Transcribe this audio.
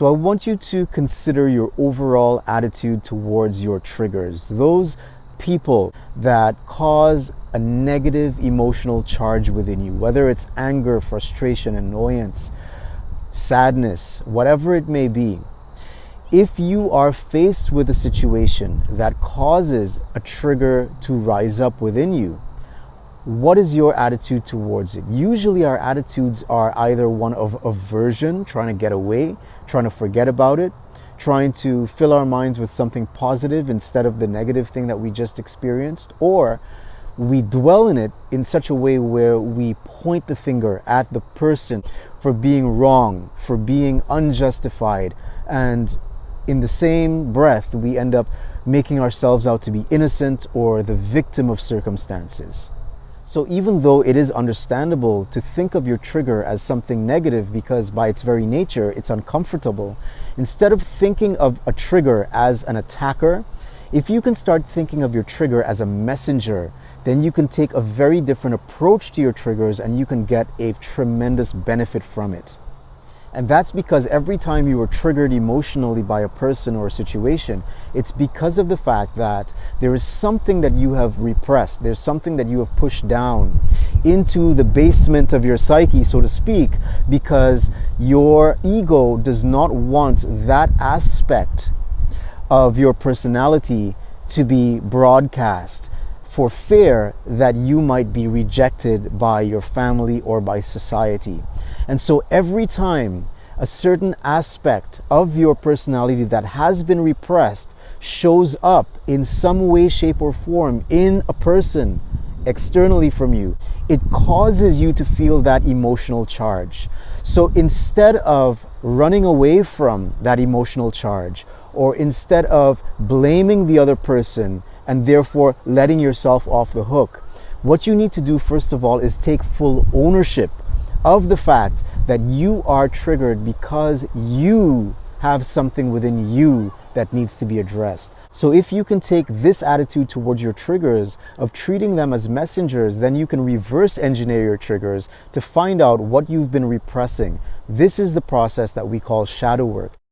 So I want you to consider your overall attitude towards your triggers. Those people that cause a negative emotional charge within you, whether it's anger, frustration, annoyance, sadness, whatever it may be. If you are faced with a situation that causes a trigger to rise up within you, what is your attitude towards it? Usually our attitudes are either one of aversion, trying to get away, trying to forget about it, trying to fill our minds with something positive instead of the negative thing that we just experienced, or we dwell in it in such a way where we point the finger at the person for being wrong, for being unjustified, and in the same breath we end up making ourselves out to be innocent or the victim of circumstances. So even though it is understandable to think of your trigger as something negative because by its very nature it's uncomfortable, instead of thinking of a trigger as an attacker, if you can start thinking of your trigger as a messenger, then you can take a very different approach to your triggers and you can get a tremendous benefit from it. And that's because every time you are triggered emotionally by a person or a situation, it's because of the fact that there is something that you have repressed. There's something that you have pushed down into the basement of your psyche, so to speak, because your ego does not want that aspect of your personality to be broadcast for fear that you might be rejected by your family or by society. And so every time a certain aspect of your personality that has been repressed shows up in some way, shape, or form in a person externally from you, it causes you to feel that emotional charge. So instead of running away from that emotional charge, or instead of blaming the other person and therefore letting yourself off the hook, what you need to do first of all is take full ownership of the fact that you are triggered because you have something within you that needs to be addressed. So if you can take this attitude towards your triggers of treating them as messengers, then you can reverse engineer your triggers to find out what you've been repressing. This is the process that we call shadow work.